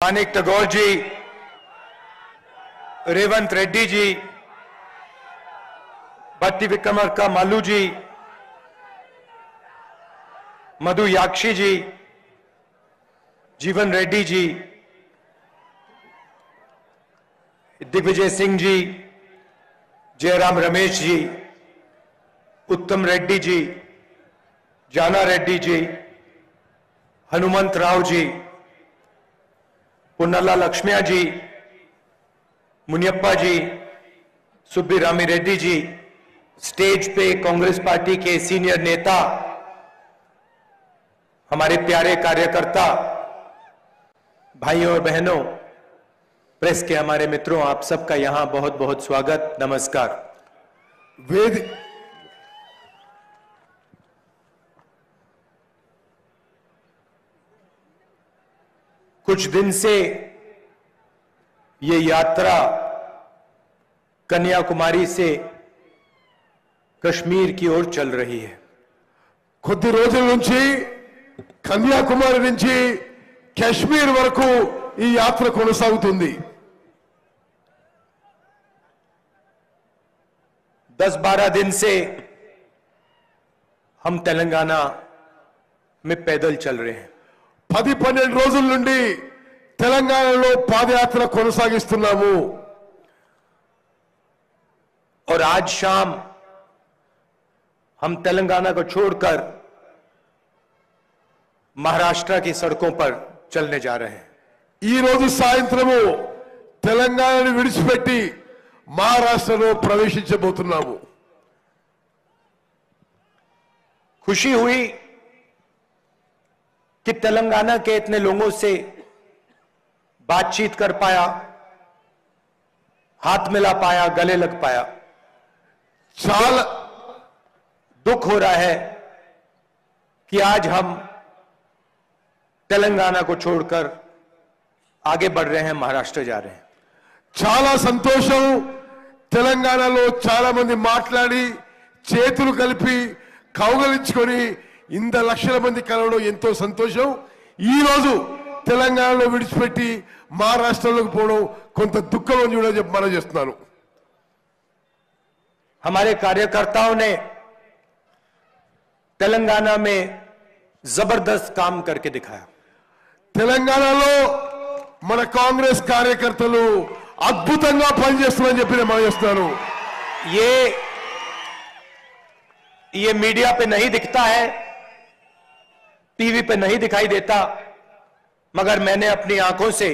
मानिक टगोर जी, रेवंत रेड्डी जी, भट्टी विक्रमार्का मालू जी, मधु याक्षी जी, जीवन रेड्डी जी, दिग्विजय सिंह जी, जयराम रमेश जी, उत्तम रेड्डी जी, जाना रेड्डी जी, हनुमंत राव जी, पुन्नला लक्ष्मिया जी, मुनियप्पा जी, सुब्बीरामी रेड्डी जी, स्टेज पे कांग्रेस पार्टी के सीनियर नेता, हमारे प्यारे कार्यकर्ता, भाइयों और बहनों, प्रेस के हमारे मित्रों, आप सबका यहां बहुत बहुत स्वागत, नमस्कार। कुछ दिन से ये यात्रा कन्याकुमारी से कश्मीर की ओर चल रही है। కొద్ది రోజుల నుంచి కన్యాకుమారి నుంచి కాశ్మీర్ వరకు ఈ యాత్ర కొనసాగుతుంది। 10-12 दिन से हम तेलंगाना में पैदल चल रहे हैं। 10-12 రోజుల నుండి తెలంగాణలో పాదయాత్ర కొనసాగిస్తున్నాము। और आज शाम हम तेलंगाना को छोड़कर महाराष्ट्र की सड़कों पर चलने जा रहे हैं। ఈ రోజు సాయంత్రము తెలంగాణను విడిచిపెట్టి మహారాష్ట్రలో ప్రవేశించబోతున్నాము। खुशी हुई कि तेलंगाना के इतने लोगों से बातचीत कर पाया, हाथ मिला पाया, गले लग पाया। చాలా दुख हो रहा है कि आज हम तेलंगाना को छोड़कर आगे बढ़ रहे हैं, महाराष्ट्र जा रहे हैं। చాలా సంతోషం। తెలంగాణలో చాలా మంది మాట్లాడి చేతులు కలిపి కౌగలించుకొని ఇంత లక్షల మంది కలవడం ఎంతో సంతోషం। ఈ రోజు తెలంగాణలో విడిచిపెట్టి మహారాష్ట్రలోకి పోవడం కొంత దుఃఖం అని కూడా మనం చేస్తున్నాను। हमारे कार्यकर्ताओं ने तेलंगाना में जबरदस्त काम करके दिखाया। తెలంగాణలో మన కాంగ్రెస్ కార్యకర్తలు అద్భుతంగా పనిచేస్తున్నారని చెప్పి నేను మనం చేస్తున్నాను। ये मीडिया पे नहीं दिखता है, टीवी पे नहीं दिखाई देता, मगर मैंने अपनी आंखों से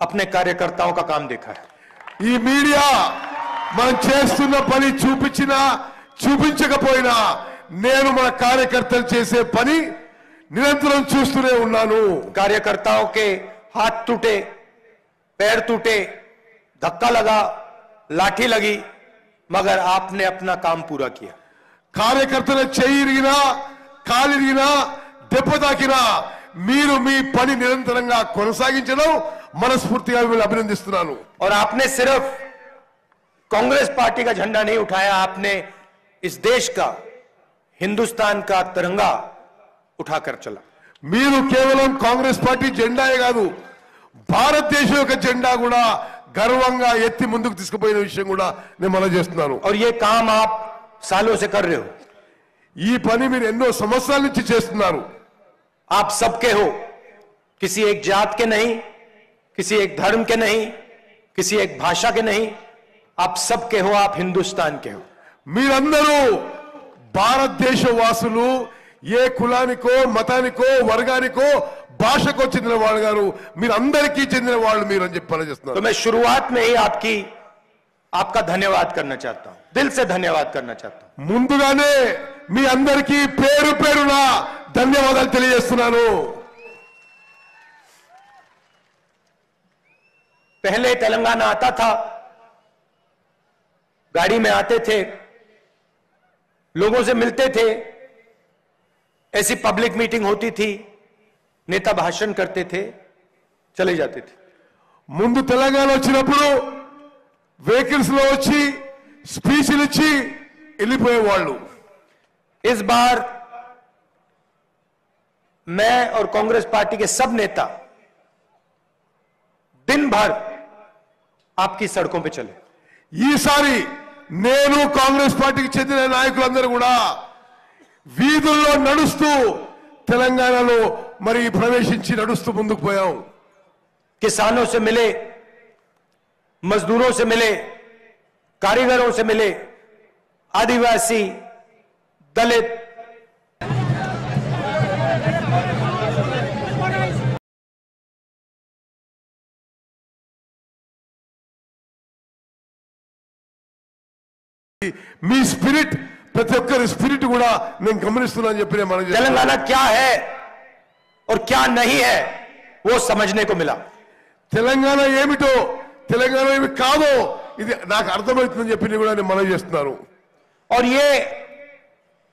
अपने कार्यकर्ताओं का काम देखा है। ఈ మీడియా మనం చేస్తున్న పని చూపించినా చూపించకపోయినా నేను మన కార్యకర్తలు చేసే పని నిరంతరం చూస్తూనే ఉన్నాను। कार्यकर्ताओं के हाथ टूटे, पैर टूटे, धक्का लगा, लाठी लगी, मगर आपने अपना काम पूरा किया। కార్యకర్తల చెయ్యి ఇరిగినా కాలు ఇరిగినా దెబ్బ తాకినా మీరు మీ పని నిరంతరంగా కొనసాగించడం మనస్ఫూర్తిగా మిమ్మల్ని అభినందిస్తున్నాను। और आपने सिर्फ कांग्रेस पार्टी का झंडा नहीं उठाया, आपने इस देश का, हिंदुस्तान का तिरंगा उठाकर चला। మీరు కేవలం కాంగ్రెస్ పార్టీ జెండాయే కాదు, భారతదేశం యొక్క జెండా కూడా గర్వంగా ఎత్తి ముందుకు తీసుకుపోయిన విషయం కూడా నేను మనం చేస్తున్నాను। और ये काम आप सालों से कर रहे हो। ఈ పని మీరు ఎన్నో సంవత్సరాల నుంచి చేస్తున్నారు। आप सबके हो, किसी एक जात के नहीं, किसी एक धर्म के नहीं, किसी एक भाषा के नहीं, आप सबके हो, आप हिंदुस्तान के हो। మీరందరూ భారతదేశ వాసులు, ఏ కులానికో మతానికో వర్గానికో భాషకో చెందిన వాళ్ళు గారు, మీరందరికీ చెందిన వాళ్ళు మీరు అని చెప్పి పనిచేస్తున్నారు। तो मैं शुरुआत में ही आपका धन्यवाद करना चाहता हूं, दिल से धन्यवाद करना चाहता हूं। ముందుగానే మీ అందరికీ పేరు పేరున ధన్యవాదాలు తెలియజేస్తున్నాను। पहले तेलंगाना आता था, गाड़ी में आते थे, लोगों से मिलते थे, ऐसी पब्लिक मीटिंग होती थी, नेता भाषण करते थे, चले जाते थे। ముందు తెలంగాణ వచ్చినప్పుడు వెహికల్స్ లో వచ్చి స్పీచ్లు ఇచ్చి వెళ్ళిపోయేవాళ్ళు। इस बार मैं और कांग्रेस पार्टी के सब नेता दिन भर आपकी सड़कों पे चले। ఈసారి నేను కాంగ్రెస్ పార్టీకి చెందిన నాయకులందరూ కూడా వీధుల్లో నడుస్తూ తెలంగాణలో మరి ప్రవేశించి నడుస్తూ ముందుకు పోయాం। किसानों से मिले, मजदूरों से मिले, कारीगरों से मिले, आदिवासी, दलित, మీ స్పిరిట్ ప్రతి ఒక్కరి స్పిరిట్ కూడా నేను గమనిస్తున్నానని చెప్పి నేను మనం तेलंगाना क्या है और क्या नहीं है वो समझने को मिला। తెలంగాణ ఏమిటో తెలంగాణ ఏమి కాదో ఇది నాకు అర్థమవుతుందని చెప్పి కూడా నేను మనం చేస్తున్నాను। और ये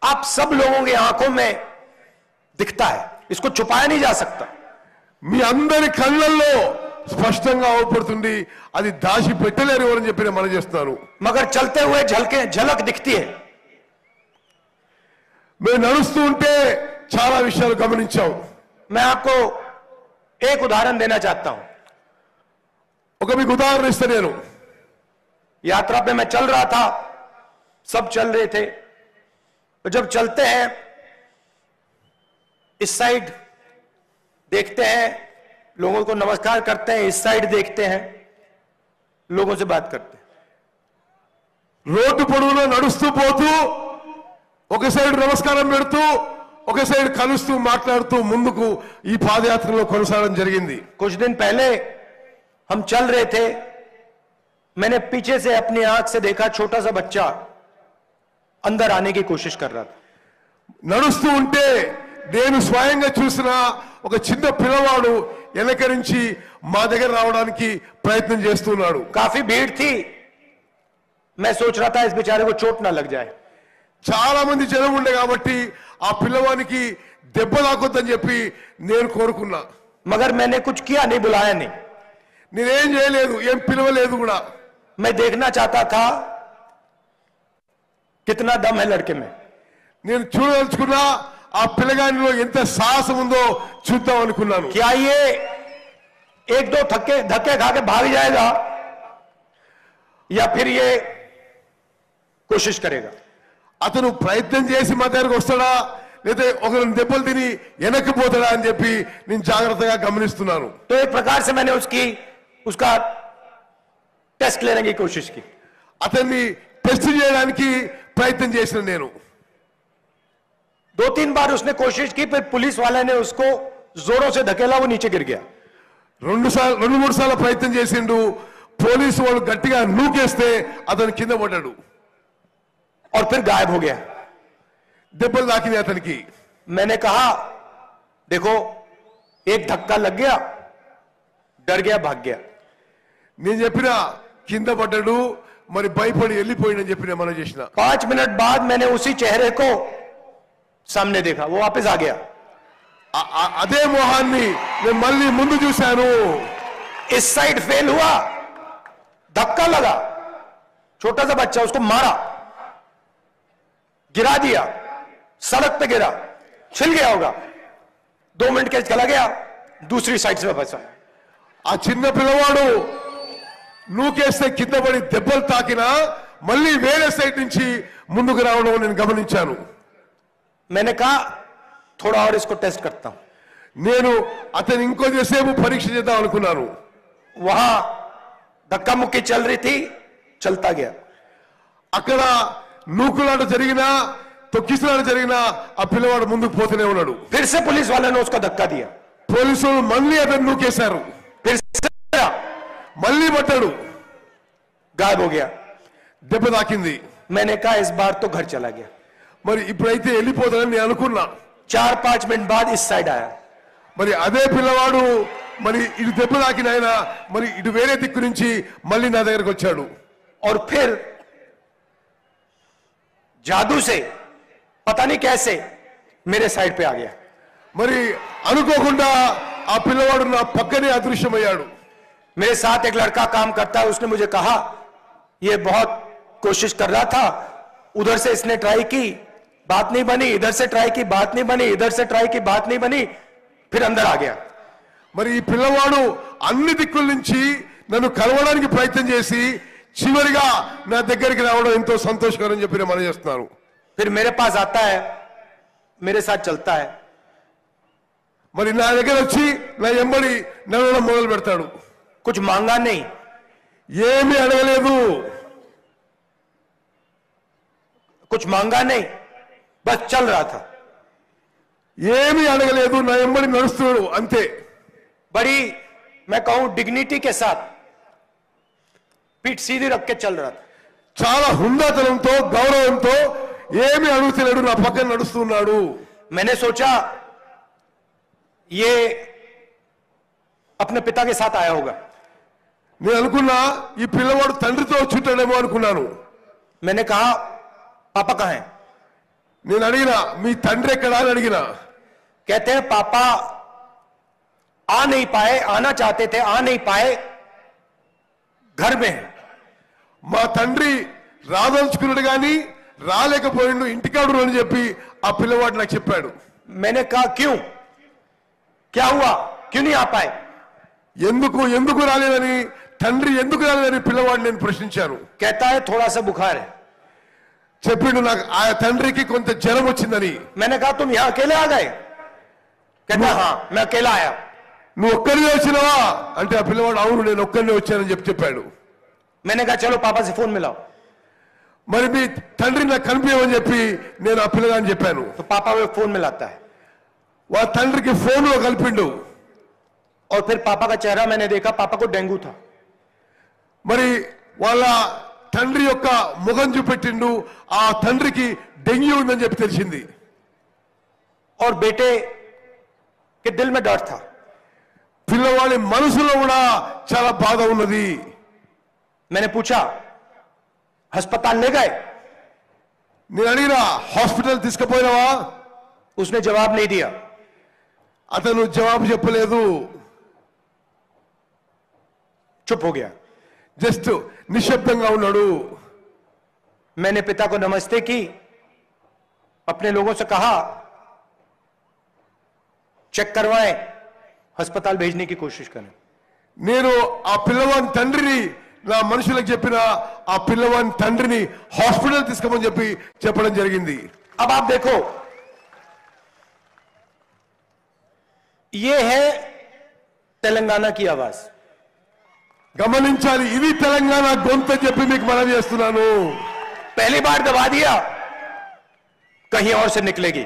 आप सब लोगों की आंखों में दिखता है, इसको छुपाया नहीं जा सकता। మీ అందరి కళ్ళల్లో స్పష్టంగా అవపడుతుంది, అది దాచి పెట్టలేరు అని చెప్పి నేను మనం చేస్తున్నాను। मगर चलते हुए झलक दिखती है। మేము నడుస్తూ ఉంటే చాలా విషయాలు గమనించాం। मैं आपको एक उदाहरण देना चाहता हूं। ఒక మీకు ఉదాహరణ ఇస్తా నేను। यात्रा पे मैं चल रहा था, सब चल रहे थे, तो जब चलते हैं इस साइड देखते हैं, लोगों को नमस्कार करते हैं, इस साइड देखते हैं, लोगों से बात करते हैं। రోడ్డు పొడవులో నడుస్తూ పోతూ ఒక సైడ్ నమస్కారం పెడుతూ ఒక సైడ్ కలుస్తూ మాట్లాడుతూ ముందుకు ఈ పాదయాత్రలో కొనసాగడం జరిగింది। कुछ दिन पहले हम चल रहे थे, मैंने पीछे से अपनी आंख से देखा छोटा सा बच्चा अंदर आने की कोशिश कर रहा था। నడుస్తూ ఉంటే నేను స్వయంగా చూసిన ఒక చిన్న పిల్లవాడు వెనక నుంచి మా దగ్గర రావడానికి ప్రయత్నం చేస్తున్నాడు। काफी भीड़ थी, मैं सोच रहा था इस बेचारे को चोट ना लग जाए। చాలా మంది జనం ఉండే కాబట్టి ఆ పిల్లవానికి దెబ్బ తాకొద్దని చెప్పి నేను కోరుకున్నా। मगर मैंने कुछ किया नहीं, बुलाया नहीं। నేనేం చేయలేదు, ఏం పిలవలేదు కూడా। मैं देखना चाहता था कितना दम है लड़के में। నేను చూడదలుచుకున్నా ఆ పిల్లగానిలో ఎంత సాహసం ఉందో చూద్దాం అనుకున్నాను। क्या ये एक दो धक्के खा के भाग जाएगा या फिर ये कोशिश करेगा। అతను ప్రయత్నం చేసి మా దగ్గరకు వస్తాడా లేదా ఒకరిని దెబ్బలు తిని వెనక్కి పోతాడా అని చెప్పి నేను జాగ్రత్తగా గమనిస్తున్నాను। तो एक प्रकार से मैंने उसका टेस्ट लेने की कोशिश की। అతన్ని టెస్ట్ చేయడానికి ప్రయత్నం చేసిన నేను। 2-3 बार उसने कोशिश की, फिर पुलिस वाले ने उसको जोरों से धकेला, वो नीचे गिर गया। 2-3 సార్లు ప్రయత్నం చేసిండు, పోలీసు వాళ్ళు గట్టిగా నూకేస్తే అతను కింద పడ్డాడు। और फिर गायब हो गया। దెబ్బలు తాకినాయి అతనికి। मैंने कहा देखो, एक धक्का लग गया, डर गया, भाग गया। నేను చెప్పిన కింద పడ్డాడు, మరి భయపడి వెళ్ళిపోయిందని చెప్పి నేను మనం చేసిన। 5 मिनट बाद मैंने उसी चेहरे को सामने देखा, वो वापस आ गया। అదే మొహాన్ని నేను మళ్ళీ ముందు చూశాను। इस साइड फेल हुआ, धक्का लगा, छोटा सा बच्चा, उसको मारा, गिरा दिया, सड़क पे गिरा, छिल गया होगा। 2 मिनट के चला गया, दूसरी साइड से फंसा। ఆ చిన్న పిల్లవాడు నూకేస్తే కింద పడి దెబ్బలు తాకినా మళ్ళీ వేరే సైడ్ నుంచి ముందుకు రావడం నేను గమనించాను। मैंने कहा थोड़ा और इसको टेस्ट करता हूं। నేను అతను ఇంకొంచెంసేపు పరీక్ష చేద్దాం అనుకున్నాను। वहां धक्का मुक्की चल रही थी, चलता गया। అక్కడ నూకులాట జరిగినా తొక్కిసలాట జరిగినా ఆ పిల్లవాడు ముందుకు పోతూనే ఉన్నాడు। फिर से पुलिस वाले ने उसको धक्का दिया, పోలీసులు మళ్ళీ అతను నూకేశారు, फिर से गया, మళ్ళీ పట్టాడు, गायब हो गया। దెబ్బ తాకింది। मैंने कहा इस बार तो घर चला गया। మరి ఇప్పుడైతే వెళ్ళిపోతానని నేను అనుకున్నా। 4-5 मिनट बाद इस साइड आया। మరి అదే పిల్లవాడు మరి ఇటు దెబ్బ తాకిన ఆయన మరి ఇటు వేరే దిక్కు నుంచి మళ్ళీ నా దగ్గరకు వచ్చాడు। और फिर जादू से पता नहीं कैसे मेरे साइड पे आ गया। మరి అనుకోకుండా ఆ పిల్లవాడు నా పక్కనే అదృశ్యమయ్యాడు। मेरे साथ एक लड़का काम करता है, उसने मुझे कहा ये बहुत कोशिश कर रहा था, उधर से इसने ट्राई की, बात नहीं बनी, इधर से ट्राई की, बात नहीं बनी, इधर से ट्राई की, बात नहीं बनी, फिर अंदर आ गया। మరి ఈ పిల్లవాడు అన్ని దిక్కుల నుంచి నన్ను కలవడానికి ప్రయత్నం చేసి చివరిగా నా దగ్గరికి రావడం ఎంతో సంతోషకరం చెప్పి నేను మనం చేస్తున్నాను. फिर मेरे पास आता है, मेरे साथ चलता है. మరి నా దగ్గర వచ్చి నా ఎంబడి నడవడం మొదలు పెడతాడు. कुछ मांगा नहीं, ఏమీ అడగలేదు, कुछ मांगा नहीं, बस चल रहा था. ఏమీ అడగలేదు, నా ఎంబడి నడుస్తున్నాడు అంతే. बड़ी मैं कहूं डिग्निटी के साथ पीठ सीधी रख के चल रहा था. చాలా హుందాతనంతో గౌరవంతో ఏమీ అడుగుతలేడు, నా పక్కన నడుస్తున్నాడు. मैंने सोचा ये अपने पिता के साथ आया होगा. నేను అనుకున్నా ఈ పిల్లవాడు తండ్రితో వచ్చుంటాడేమో అనుకున్నాను. मैंने कहा पापा कहाँ हैं? నేను అడిగినా మీ తండ్రి ఎక్కడా అని అడిగినా. कहते हैं पापा आ नहीं पाए, आना चाहते थे आ नहीं पाए, घर में है. మా తండ్రి రాదలుచుకున్నాడు కానీ రాలేకపోయిండు, ఇంటికాడు అని చెప్పి ఆ పిల్లవాడు నాకు చెప్పాడు. मैंने कहा क्यों, क्या हुआ, क्यों नहीं आ पाए? ఎందుకు ఎందుకు రాలేదని, తండ్రి ఎందుకు రాలేదని పిల్లవాడు నేను ప్రశ్నించాను. कहता है थोड़ा सा बुखार है. చెప్పిండు నాకు ఆ తండ్రికి కొంత జ్వరం వచ్చిందని. मैंने कहा तुम यहां अकेले आ गए? कहता हाँ मैं अकेला आया. నువ్వు ఒక్కరినే వచ్చినావా అంటే ఆ పిల్లవాడు అవును నేను ఒక్కరినే వచ్చానని చెప్పాడు. मैंने कहा चलो पापा से फोन मिलाओ. మరి మీ తండ్రి నాకు కనిపించమని చెప్పి నేను ఆ పిల్లగాని చెప్పాను. तो पापा वो फोन मिलाता है వాళ్ళ తండ్రికి ఫోన్ లో కలిపిండు. और फिर पापा का चेहरा मैंने देखा, पापा को डेंगू था. మరి వాళ్ళ తండ్రి యొక్క ముఖం చూపెట్టిండు, ఆ తండ్రికి డెంగ్యూ ఉందని చెప్పి తెలిసింది. और बेटे के दिल में डर था. పిల్లవాడి మనసులో కూడా చాలా బాధ ఉన్నది. मैंने पूछा अस्पताल ले गए? నేను అడిగినా హాస్పిటల్ తీసుకుపోయినావా? उसने जवाब नहीं दिया. అతను జవాబు చెప్పలేదు, चुप हो गया. జస్ట్ నిశ్శబ్దంగా ఉన్నాడు. मैंने पिता को नमस्ते की, अपने लोगों से कहा चेक करवाएं, अस्पताल भेजने की कोशिश करें. నేను ఆ పిల్లవాని తండ్రిని నా మనుషులకు చెప్పిన ఆ పిల్లవాని తండ్రిని హాస్పిటల్ తీసుకోమని చెప్పి చెప్పడం జరిగింది. अब आप देखो ये है तेलंगाना की आवाज. గమనించాలి, ఇది తెలంగాణ గొంతు చెప్పి మీకు మనవి చేస్తున్నాను. पहली बार दबा दिया, कहीं और से निकलेगी.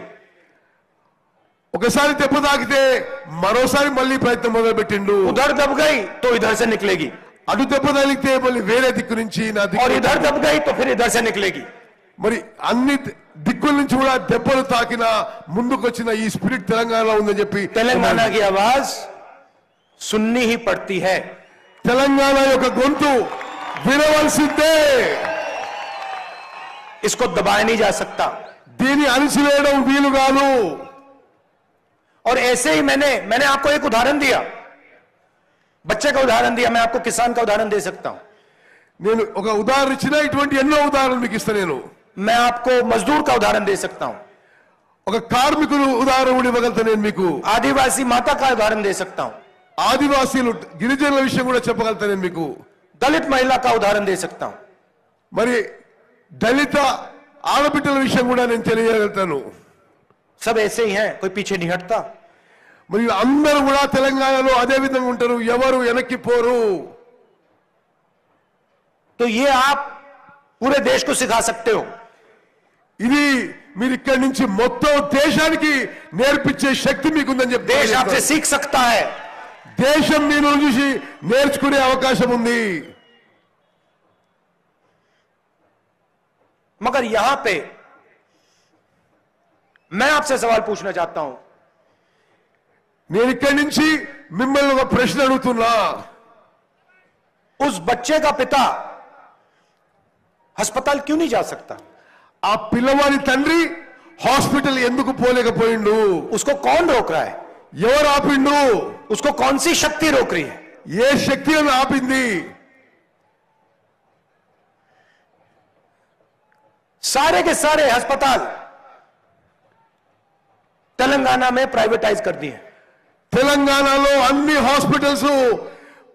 ఒకసారి దెబ్బ తాకితే మరోసారి మళ్ళీ ప్రయత్నం మొదలు పెట్టిండు. उधर दब गई तो इधर से निकलेगी, అటు దెబ్బ తగిలితే మళ్ళీ వేరే దిక్కు నుంచి నా और దిక్కు, इधर दब गई तो फिर इधर से निकलेगी. మరి అన్ని దిక్కుల నుంచి కూడా దెబ్బలు తాకిన ముందుకు వచ్చిన ఈ స్పిరిట్ తెలంగాణలో ఉందని చెప్పి तेलंगाना की आवाज सुननी ही पड़ती है. తెలంగాణ యొక్క గొంతు వినవలసిందే. इसको दबाया नहीं जा सकता. దీన్ని అణిచివేయడం వీలు కాదు. और ऐसे ही मैंने आपको एक उदाहरण दिया, बच्चे का उदाहरण दिया, मैं आपको किसान का उदाहरण दे सकता हूं. నేను ఒక ఉదాహరణ ఇచ్చిన ఇటువంటి ఎన్నో ఉదాహరణలు మీకు ఇస్తా. నేను मैं आपको मजदूर का उदाहरण दे सकता हूं, ఒక కార్మికులు ఉదాహరణ కూడా ఇవ్వగలుగుతా. నేను మీకు आदिवासी माता का उदाहरण दे सकता हूं, ఆదివాసీలు గిరిజనుల విషయం కూడా చెప్పగలుగుతా. నేను మీకు दलित महिला का उदाहरण दे सकता हूं. మరి దళిత ఆడబిడ్డల విషయం కూడా నేను తెలియగలుగుతాను. सब ऐसे ही हैं, कोई पीछे नहीं हटता. మరి అందరూ కూడా తెలంగాణలో అదే విధంగా ఉంటారు, ఎవరు వెనక్కి పోరు. तो ये आप पूरे देश को सिखा सकते हो. ఇది మీరు ఇక్కడి నుంచి మొత్తం దేశానికి నేర్పించే శక్తి మీకుందని చెప్పి देश आपसे सीख सकता है. దేశం మీ నుంచి చూసి నేర్చుకునే అవకాశం ఉంది. मगर यहां पे मैं आपसे सवाल पूछना चाहता हूं, నేను ఇక్కడి నుంచి మిమ్మల్ని ఒక ప్రశ్న అడుగుతున్నా. उस बच्चे का पिता अस्पताल क्यों नहीं जा सकता? ఆ పిల్లవాడి తండ్రి హాస్పిటల్ ఎందుకు పోలేకపోయిండు? उसको कौन रोक रहा है? ఎవరు ఆపిండు? उसको कौन सी शक्ति रोक रही है? ఏ శక్తి అని ఆపింది? सारे के सारे अस्पताल तेलंगाना में प्राइवेटाइज कर दिए. తెలంగాణలో అన్ని హాస్పిటల్స్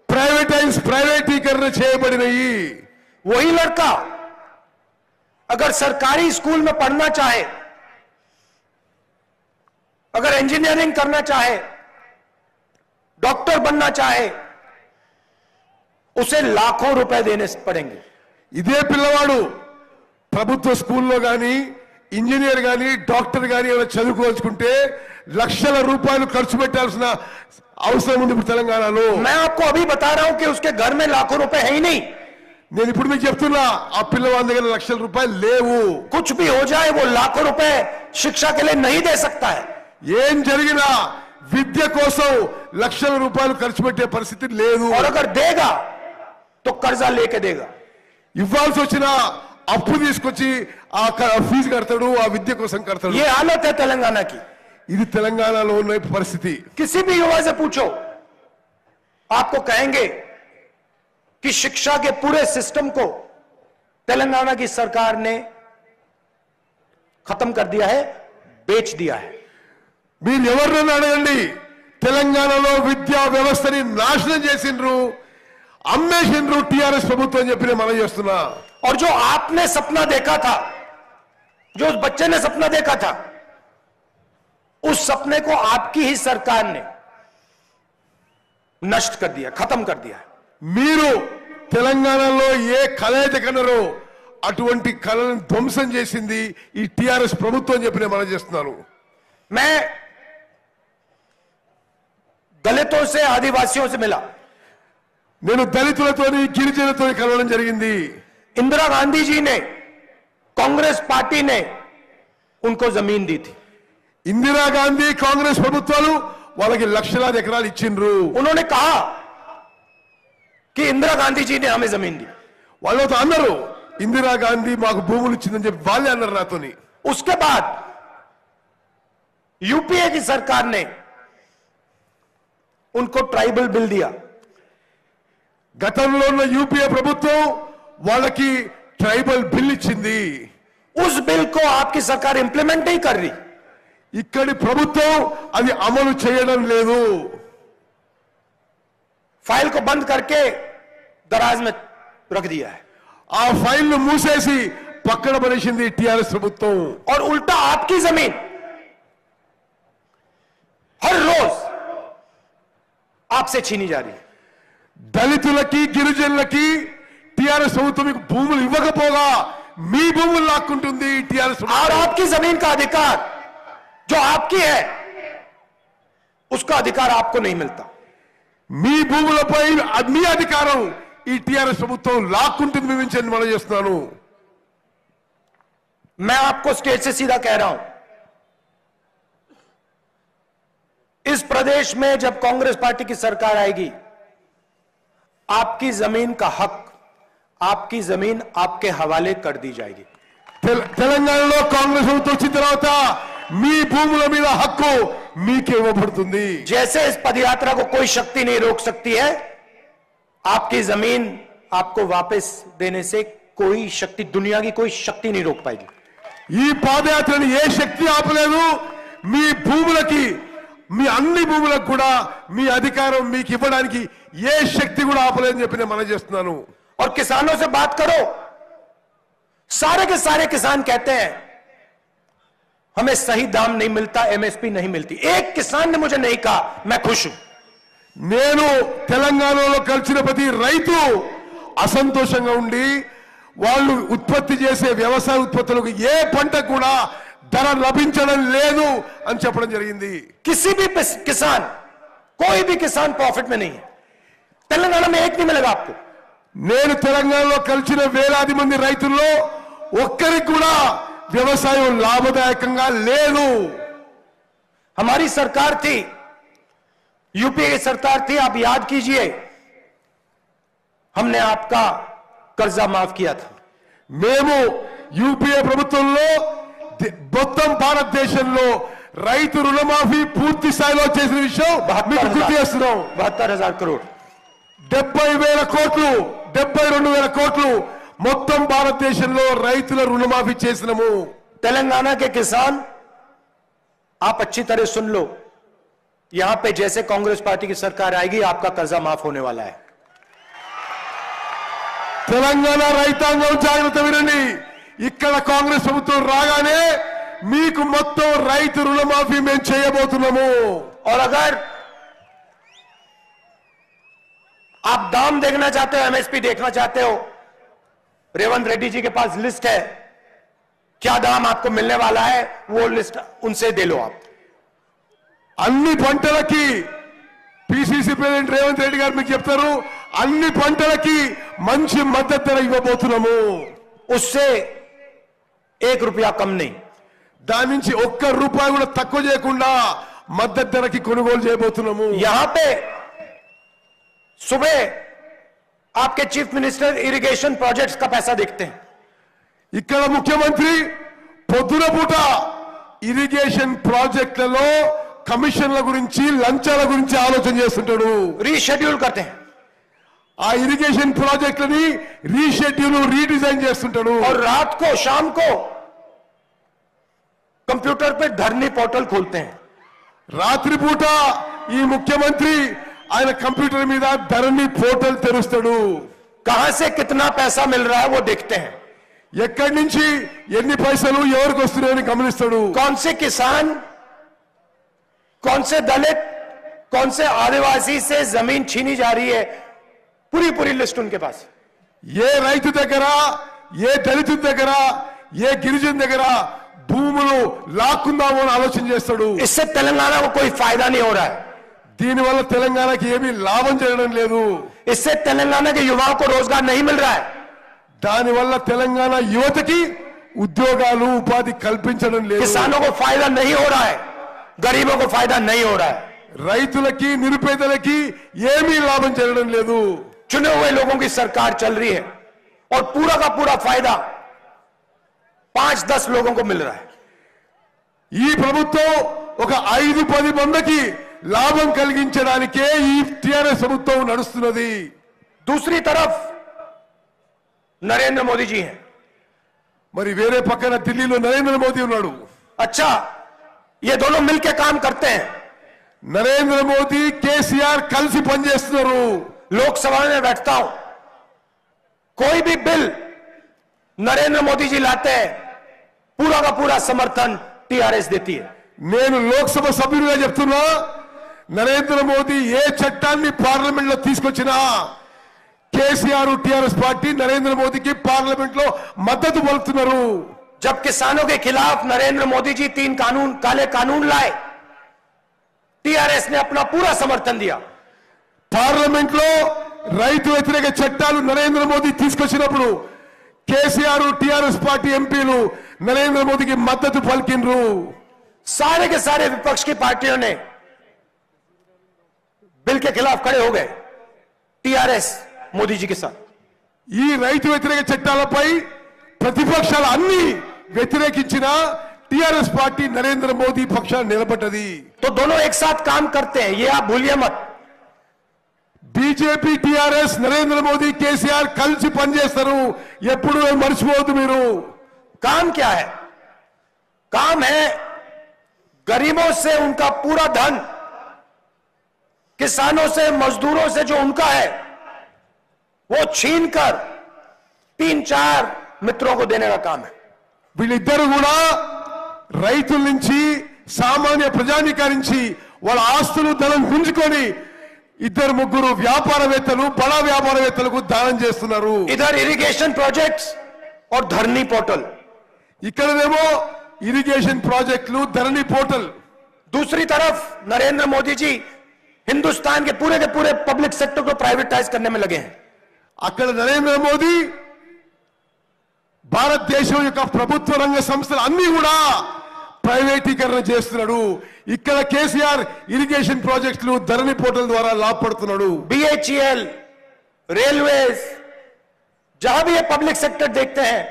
ప్రైవేటీకరణ చేయబడినవి. वही लड़का अगर सरकारी स्कूल में पढ़ना चाहे, अगर इंजीनियरिंग करना चाहे, डॉक्टर बनना चाहे, उसे लाखों रुपए देने पड़ेंगे. ఇదే పిల్లవాడు ప్రభుత్వ స్కూల్లో గాని ఇంజనీర్ గాని డాక్టర్ గాని ఏమైనా చదువుకోవాలనుకుంటే లక్షల రూపాయలు ఖర్చు పెట్టాల్సిన అవసరం ఉంది ఇప్పుడు తెలంగాణలో. मैं आपको अभी बता रहा हूं कि उसके घर में लाखों रुपए है ही नहीं. నేను ఇప్పుడు మీకు చెప్తున్నా ఆ పిల్లవాడి దగ్గర లక్షల రూపాయలు లేవు. कुछ भी हो जाए वो लाखों रुपए शिक्षा के लिए नहीं दे सकता है. ఏం జరిగినా విద్య కోసం లక్షల రూపాయలు ఖర్చు పెట్టే పరిస్థితి లేదు. और अगर देगा तो कर्जा लेके देगा. ఇవ్వాల్సి వచ్చిన అప్పు తీసుకొచ్చి ఆ ఫీజు కడతాడు, ఆ విద్య కోసం కడతాడు. ये हालत है तेलंगाना की. ఇది తెలంగాణలో ఉన్న పరిస్థితి. किसी भी युवा से पूछो, आपको कहेंगे कि शिक्षा के पूरे सिस्टम को तेलंगाना की सरकार ने खत्म कर दिया है, बेच दिया है. మీరు ఎవరినైనా అడగండి, తెలంగాణలో విద్యా వ్యవస్థని నాశనం చేసిండ్రు, అమ్మేసిండ్రు టీఆర్ఎస్ ప్రభుత్వం అని చెప్పి మనం చేస్తున్నా. और जो आपने सपना देखा था, जो उस बच्चे ने सपना देखा था, उस सपने को आपकी ही सरकार ने नष्ट कर दिया, खत्म कर दिया. మీరు తెలంగాణలో ఏ కళ అయితే కన్నారో అటువంటి కళను ధ్వంసం చేసింది ఈ టీఆర్ఎస్ ప్రభుత్వం అని చెప్పి మనం చేస్తున్నాను. मैं दलितों से, आदिवासियों से मिला. నేను దళితులతోని గిరిజనులతోని కలవడం జరిగింది. इंदिरा गांधी जी ने, कांग्रेस पार्टी ने उनको जमीन दी थी. ఇందిరాగాంధీ కాంగ్రెస్ ప్రభుత్వాలు వాళ్ళకి లక్షలాది ఎకరాలు ఇచ్చిండ్రు. उन्होंने कहा कि इंदिरा गांधी जी ने हमें जमीन दी. వాళ్ళతో అన్నారు ఇందిరాగాంధీ మాకు భూములు ఇచ్చిందని చెప్పి వాళ్ళే అన్నారు నాతోని. उसके बाद यूपीए की सरकार ने उनको ट्राइबल बिल दिया. గతంలో ఉన్న యూపీఏ ప్రభుత్వం వాళ్ళకి ట్రైబల్ బిల్ ఇచ్చింది. उस बिल को आपकी सरकार इंप्लीमेंट नहीं कर रही. ఇక్కడి ప్రభుత్వం అది అమలు చేయడం లేదు. फाइल को बंद करके दराज में रख दिया है. ఆ ఫైల్ ను మూసేసి పక్కన పడేసింది టీఆర్ఎస్ ప్రభుత్వం. और उल्टा आपकी जमीन हर रोज आपसे छीनी जा रही है. దళితులకి గిరిజనులకి టీఆర్ఎస్ ప్రభుత్వం మీకు భూములు ఇవ్వకపోగా మీ భూములు లాక్కుంటుంది టీఆర్ఎస్ और ప్రభుత్వం. आपकी जमीन का अधिकार जो आपकी है उसका अधिकार आपको नहीं मिलता. మీ భూములపై మీ అధికారం ఈ టీఆర్ఎస్ ప్రభుత్వం లాక్కుంటుంది మీ నుంచి మనం చేస్తున్నాను. मैं आपको स्टेज से सीधा कह रहा हूं, इस प्रदेश में जब कांग्रेस पार्टी की सरकार आएगी, आपकी जमीन का हक, आपकी जमीन आपके हवाले कर दी जाएगी. తెలంగాణలో కాంగ్రెస్ ప్రభుత్వం వచ్చిన తర్వాత మీ భూముల మీద హక్కు మీకే ఇవ్వబడుతుంది. जैसे इस पदयात्रा को कोई शक्ति नहीं रोक सकती है, आपकी जमीन आपको वापस देने से कोई शक्ति, दुनिया की कोई शक्ति नहीं रोक पाएगी. ఈ పాదయాత్రని ఏ శక్తి ఆపలేదు. మీ భూములకి, మీ అన్ని భూములకు కూడా మీ అధికారం మీకు ఇవ్వడానికి ఏ శక్తి కూడా ఆపలేదని చెప్పి నేను మనం చేస్తున్నాను. और किसानों से बात करो, सारे के सारे किसान कहते हैं हमें सही दाम नहीं मिलता, एमएसपी नहीं मिलती. एक किसान ने मुझे नहीं कहा मैं खुश हूं. నేను తెలంగాణలో కలిసిన ప్రతి రైతు అసంతోషంగా ఉండి వాళ్ళు ఉత్పత్తి చేసే వ్యవసాయ ఉత్పత్తులకు ఏ పంట కూడా ధర లభించడం లేదు అని చెప్పడం జరిగింది. किसी भी किसान, कोई भी किसान प्रॉफिट में नहीं है. तेलंगाना में एक नहीं मिलेगा आपको. నేను తెలంగాణలో కలిసిన వేలాది మంది రైతుల్లో ఒక్కరికి కూడా వ్యవసాయం లాభదాయకంగా లేదు. हमारी सरकार थी, यूपीए की सरकार थी, आप याद कीजिए, हमने आपका कर्जा माफ किया था. మేము యూపీఏ ప్రభుత్వంలో మొత్తం భారతదేశంలో రైతు రుణమాఫీ పూర్తి స్థాయిలో చేసిన విషయం మీకు గుర్తు చేస్తున్నాం. 72,000 करोड़. 70,000 కోట్లు, 72,000 కోట్లు మొత్తం భారతదేశంలో రైతుల రుణమాఫీ చేసినాము. तेलंगाना के किसान, आप अच्छी तरह सुन लो, यहां पे जैसे कांग्रेस पार्टी की सरकार आएगी आपका कर्जा माफ होने वाला है। తెలంగాణ రైతాంగం జాగ్రత్త వినండి, ఇక్కడ కాంగ్రెస్ ప్రభుత్వం రాగానే మీకు మొత్తం రైతు రుణమాఫీ మేము చేయబోతున్నాము। और अगर आप दाम देखना चाहते हो, एमएसपी देखना चाहते हो, रेवंत रेड्डी जी के पास लिस्ट है, क्या दाम आपको मिलने वाला है वो लिस्ट उनसे दे लो आप। అన్ని పంటలకి పిసిసి ప్రెసిడెంట్ రేవంత్ రెడ్డి గారు మీకు చెప్తారు, అన్ని పంటలకి మంచి మద్దతు ధర ఇవ్వబోతున్నాము। उससे 1 रुपया कम नहीं, దాని నుంచి ఒక్క రూపాయి కూడా తక్కువ చేయకుండా మద్దతు ధరకి కొనుగోలు చేయబోతున్నాము। यहां पे सुबह आपके चीफ मिनिस्टर इरिगेशन प्रोजेक्ट्स का पैसा देखते हैं, ఇక్కడ ముఖ్యమంత్రి పొద్దున పూట ఇరిగేషన్ ప్రాజెక్టులలో కమిషన్ల గురించి లంచాల గురించి ఆలోచన చేస్తుంటాడు। रीशेड्यूल करते हैं ఆ ఇరిగేషన్ ప్రాజెక్టులని రీషెడ్యూల్ రీడిజైన్ చేస్తుంటాడు। और रात को शाम को कंप्यूटर पे धरनी पोर्टल खोलते हैं। రాత్రిపూట ఈ ముఖ్యమంత్రి ఆయన కంప్యూటర్ మీద ధరణి పోర్టల్ తెరుస్తాడు। कहां से कितना पैसा मिल रहा है वो देखते हैं, ఎక్కడి నుంచి ఎన్ని పైసలు ఎవరికి వస్తున్నాయని గమనిస్తాడు। कौन से किसान, कौन से दलित, कौन से आदिवासी से जमीन छीनी जा रही है, पूरी पूरी लिस्ट उनके पास। ఏ రైతు దగ్గర, ఏ దళితుడి దగ్గర, ఏ గిరిజన దగ్గర భూములు లాక్కుందామో అని ఆలోచన చేస్తాడు। इससे तेलंगाना को कोई फायदा नहीं हो रहा है, దీనివల్ల తెలంగాణకి ఏమీ లాభం జరగడం లేదు। इससे तेलंगाना के युवाओं को रोजगार नहीं मिल रहा है, దానివల్ల తెలంగాణ యువతకి ఉద్యోగాలు ఉపాధి కల్పించడం లేదు। किसानों को फायदा नहीं हो रहा है, गरीबों को फायदा नहीं हो रहा है, రైతులకి నిరుపేదలకి ఏమీ లాభం జరగడం లేదు। चुने हुए लोगों की सरकार चल रही है और पूरा का पूरा फायदा 5-10 लोगों को मिल रहा है। ఈ ప్రభుత్వం ఒక 5-10 మందికి లాభం కలిగించడానికే ఈ టిఆర్ఎస్ ప్రభుత్వం నడుస్తున్నది। दूसरी तरफ नरेंद्र मोदी जी हैं। మరి వేరే పక్కన ఢిల్లీలో నరేంద్ర మోదీ ఉన్నాడు। अच्छा, ये दोनों मिलकर काम करते हैं, నరేంద్ర మోదీ కేసీఆర్ కలిసి పనిచేస్తున్నారు। लोकसभा में बैठता हूं, कोई भी बिल नरेंद्र मोदी जी लाते हैं, पूरा का पूरा समर्थन टीआरएस देती है। నేను లోక్సభ సభ్యుడిగా చెప్తున్నా, నరేంద్ర మోదీ ఏ చట్టాన్ని పార్లమెంట్ లో తీసుకొచ్చినా కేసీఆర్ టీఆర్ఎస్ పార్టీ నరేంద్ర మోదీకి పార్లమెంట్ లో మద్దతు పలుకుతున్నారు। जब किसानों के खिलाफ नरेंद्र मोदी जी 3 काले कानून लाए, टीआरएस ने अपना पूरा समर्थन दिया। పార్లమెంట్ లో రైతు వ్యతిరేక చట్టాలు నరేంద్ర మోదీ తీసుకొచ్చినప్పుడు కేసీఆర్ టీఆర్ఎస్ పార్టీ ఎంపీలు నరేంద్ర మోదీకి మద్దతు పలికిండ్రు। सारे के सारे विपक्ष की पार्टियों ने बिल के खिलाफ खड़े हो गए, टीआरएस मोदी जी के साथ। ఈ రైతు వ్యతిరేక చట్టాలపై ప్రతిపక్షాలు అన్ని వ్యతిరేకించిన టీఆర్ఎస్ పార్టీ నరేంద్ర మోదీ పక్షాన్ని నిలబడ్డది। तो दोनों एक साथ काम करते हैं, ये आप भूलिए मत। బీజేపీ టీఆర్ఎస్ నరేంద్ర మోదీ కేసీఆర్ కలిసి పనిచేస్తారు, ఎప్పుడు మర్చిపోవద్దు మీరు। काम क्या है? काम है गरीबों से उनका पूरा धन, किसानों से, मजदूरों से जो उनका है वो छीनकर 3-4 मित्रों को देने का काम है। వీళ్ళిద్దరు కూడా రైతుల నుంచి సామాన్య ప్రజానికారించి వాళ్ళ ఆస్తులు ధనం గుంజుకొని 2-3 వ్యాపారవేత్తలు, బడా వ్యాపారవేత్తలకు దానం చేస్తున్నారు। इधर इरिगेशन प्रोजेक्ट्स और धरनी पोर्टल, ఇక్కడనేమో ఇరిగేషన్ ప్రాజెక్టులు, ధరణి పోర్టల్। दूसरी तरफ नरेंद्र मोदी जी हिंदुस्तान के पूरे पब्लिक सेक्टर को प्राइवेटाइज करने में लगे हैं। అక్కడ నరేంద్ర మోదీ భారతదేశం యొక్క ప్రభుత్వ రంగ సంస్థలు అన్ని కూడా ప్రైవేటీకరణ చేస్తున్నాడు। ఇక్కడ కేసీఆర్ ఇరిగేషన్ ప్రాజెక్టులు, ధరణి పోర్టల్ ద్వారా లాభపడుతున్నాడు। BHEL, रेलवेज, जहां भी ये पब्लिक सेक्टर देखते हैं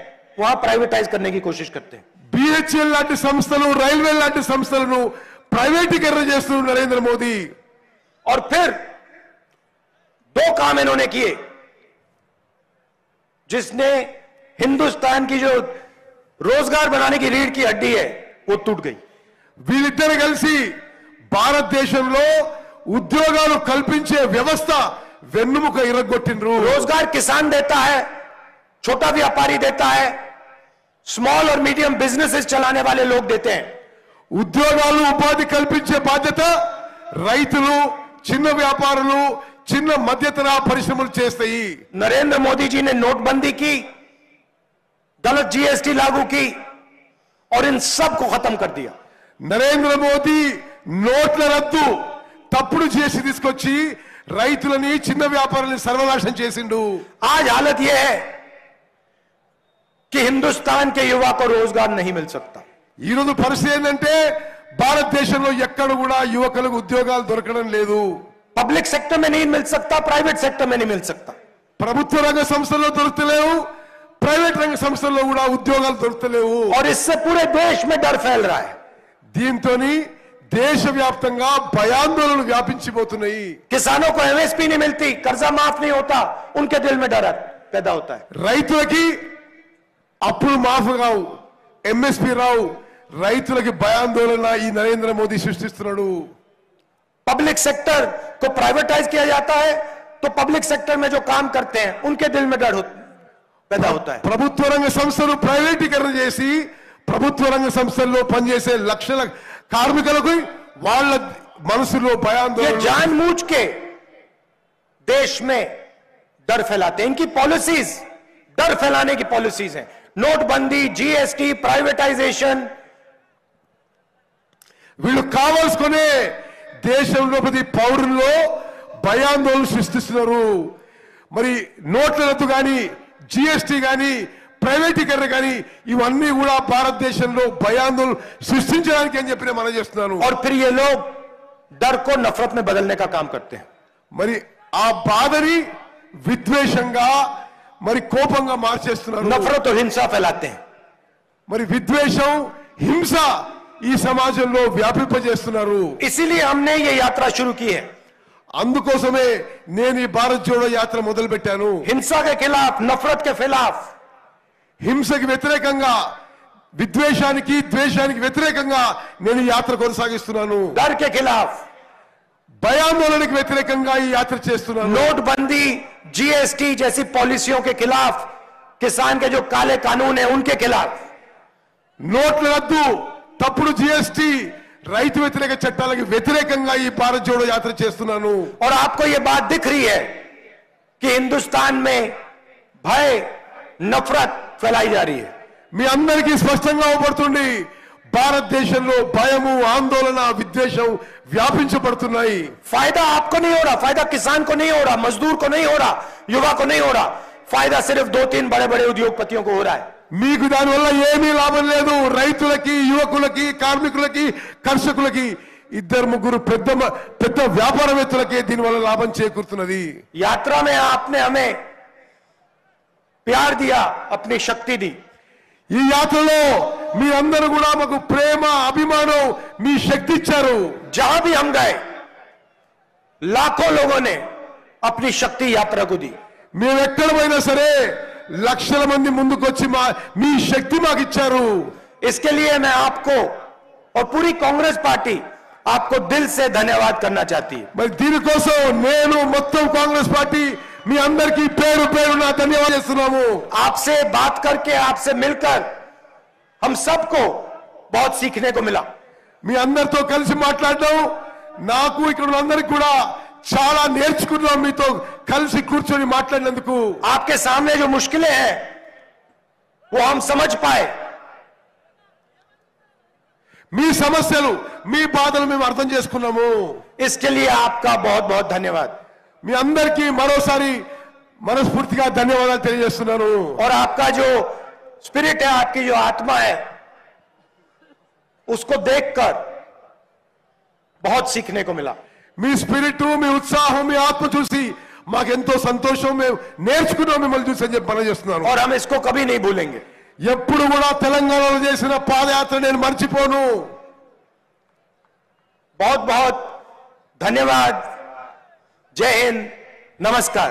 वहां प्राइवेटाइज करने की कोशिश करते हैं। BHEL లాంటి సంస్థలు, రైల్వే లాంటి సంస్థలను ప్రైవేటీకరణ చేస్తున్నారు నరేంద్ర మోదీ। और फिर 2 काम इन्होंने किए जिसने हिंदुस्तान की जो रोजगार बनाने की रीढ़ की हड्डी है वो टूट गई। వీళ్ళిద్దరు కలిసి భారతదేశంలో ఉద్యోగాలు కల్పించే వ్యవస్థ వెన్నుముక ఇరగొట్టిండ్రు. रोजगार किसान देता है, छोटा व्यापारी देता है, स्मॉल और मीडियम बिजनेसेस चलाने वाले लोग देते हैं. ఉద్యోగాలు ఉపాధి కల్పించే బాధ్యత రైతులు, చిన్న వ్యాపారులు, చిన్న మధ్యతర పరిశ్రమలు చేస్తాయి. नरेंद्र मोदी जी ने नोटबंदी की, गलत जीएसटी लागू की और इन सब को खत्म कर दिया. నరేంద్ర మోదీ నోట్ల రద్దు, తప్పుడు జీఎస్టీ తీసుకొచ్చి రైతులని, చిన్న వ్యాపారులని సర్వనాశనం చేసిండు. आज हालत यह है कि हिंदुस्तान के युवा को रोजगार नहीं मिल सकता. ఈ రోజు పరిస్థితి ఏంటంటే భారతదేశంలో ఎక్కడ కూడా యువకులకు ఉద్యోగాలు దొరకడం లేదు. पब्लिक सेक्टर में नहीं मिल सकता, प्राइवेट सेक्टर में नहीं मिल सकता. ప్రభుత్వ రంగ సంస్థల్లో దొరుకుతలేవు, ప్రైవేట్ రంగ సంస్థల్లో కూడా ఉద్యోగాలు దొరుకుతలేవు. और इससे पूरे देश में डर फैल रहा है. దీంతోని దేశవ్యాప్తంగా భయాందోళనలు వ్యాపించిపోతున్నాయి. किसानों को एमएसपी नहीं मिलती, कर्जा माफ नहीं होता, उनके दिल में डर पैदा होता है. రైతులకి అప్పులు మాఫ్ కావు, ఎంఎస్పీ రావు, రైతులకి భయాందోళన ఈ నరేంద్ర మోదీ సృష్టిస్తున్నాడు. पब्लिक सेक्टर को प्राइवेटाइज किया जाता है तो पब्लिक सेक्टर में जो काम करते हैं उनके दिल में डर पैदा होता है. ప్రభుత్వ రంగ సంస్థలు ప్రైవేటీకరణ చేసి ప్రభుత్వ రంగ సంస్థల్లో పనిచేసే లక్షల కార్మికులకు వాళ్ళ మనసులో ये భయాందోళన. जानबूझ के देश में डर फैलाते हैं. इनकी पॉलिसीज डर फैलाने की पॉलिसीज हैं. नोटबंदी, जीएसटी, प्राइवेटाइजेशन. వీళ్ళు కావాల్సుకునే దేశంలో ప్రతి పౌరుల్లో భయాందోళన సృష్టిస్తున్నారు. మరి నోట్ల రద్దు కానీ, జిఎస్టీ కానీ, ప్రైవేటీకరణ కానీ ఇవన్నీ కూడా భారతదేశంలో భయాందోళన సృష్టించడానికి అని చెప్పి నేను మనం చేస్తున్నాను. और फिर ये लोग डर को नफरत में बदलने का काम करते हैं. మరి ఆ బాధని విద్వేషంగా, మరి కోపంగా మార్చేస్తున్నారు. नफरत और हिंसा फैलाते हैं. మరి విద్వేషం, హింస ఈ సమాజంలో వ్యాపింపజేస్తున్నారు. इसीलिए हमने ये यात्रा शुरू की है. అందుకోసమే నేను ఈ భారత్ జోడో యాత్ర మొదలు పెట్టాను. हिंसा के खिलाफ, नफरत के खिलाफ, హింసకి వ్యతిరేకంగా, విద్వేషానికి, ద్వేషానికి వ్యతిరేకంగా నేను ఈ యాత్ర కొనసాగిస్తున్నాను. डर के खिलाफ, భయాందోళనకి వ్యతిరేకంగా ఈ యాత్ర చేస్తున్నాను. नोटबंदी, जीएसटी जैसी पॉलिसियों के खिलाफ, किसान के जो काले कानून है उनके खिलाफ. నోట్ల రద్దు, తప్పుడు జిఎస్టీ, రైతు వ్యతిరేక చట్టాలకు వ్యతిరేకంగా ఈ భారత్ జోడో యాత్ర చేస్తున్నాను. और आपको यह बात दिख रही है कि हिंदुस्तान में भय, नफरत फैलाई जा रही है. మీ అందరికీ స్పష్టంగా అవపడుతుంది, భారతదేశంలో భయము, ఆందోళన, విద్వేషం వ్యాపించబడుతున్నాయి. फायदा आपको नहीं हो रहा, फायदा किसान को नहीं हो रहा, मजदूर को नहीं हो रहा, युवा को नहीं हो रहा. फायदा सिर्फ 2-3 बड़े बड़े उद्योगपतियों को हो रहा है. మీకు దానివల్ల ఏమీ లాభం లేదు. రైతులకి, యువకులకి, కార్మికులకి, కర్షకులకి, ఇద్దరు ముగ్గురు పెద్ద పెద్ద వ్యాపారవేత్తలకే దీనివల్ల లాభం చేకూరుతున్నది. यात्रा में आपने हमें प्यार दिया, अपनी शक्ति दी. ఈ యాత్రలో మీ అందరూ కూడా మాకు ప్రేమ, అభిమానం, మీ శక్తి ఇచ్చారు. जहां भी हम गए लाखों लोगों ने अपनी शक्ति यात्रा को दी. మేము ఎక్కడ పోయినా సరే లక్షల మంది ముందుకొచ్చి మీ శక్తి మాకు ఇచ్చారు. इसके लिए मैं आपको और पूरी कांग्रेस पार्टी आपको दिल से धन्यवाद करना चाहती है. మరి దీనికోసం నేను మొత్తం కాంగ్రెస్ పార్టీ మీ అందరికీ పేరు పేరున ధన్యవాదాలు చేస్తున్నాము. आपसे बात करके, आपसे मिलकर हम सबको बहुत सीखने को मिला. మీ అందరితో కలిసి మాట్లాడడం, నాకు ఇక్కడ ఉన్న అందరికి కూడా చాలా నేర్చుకున్నాం. మీతో కలిసి కూర్చొని మాట్లాడినందుకు आपके सामने जो मुश्किलें हैं वो हम समझ पाए. మీ సమస్యలు, మీ బాధలు మేము అర్థం చేసుకున్నాము. इसके लिए आपका बहुत बहुत धन्यवाद. మీ అందరికీ మరోసారి మనస్ఫూర్తిగా ధన్యవాదాలు తెలియజేస్తున్నాను. और आपका जो स्पिरिट है, आपकी जो आत्मा है, उसको देखकर बहुत सीखने को मिला. మీ స్పిరిట్, మీ ఉత్సాహం, మీ ఆత్మ చూసి మాకెంతో సంతోషం. మేము నేర్చుకున్నాం మిమ్మల్ని చూసి అని చెప్పి మనం చేస్తున్నాను. और हम इसको कभी नहीं भूलेंगे. ఎప్పుడు కూడా తెలంగాణలో చేసిన పాదయాత్ర నేను మర్చిపోను. बहुत बहुत धन्यवाद. जय हिंद, नमस्कार.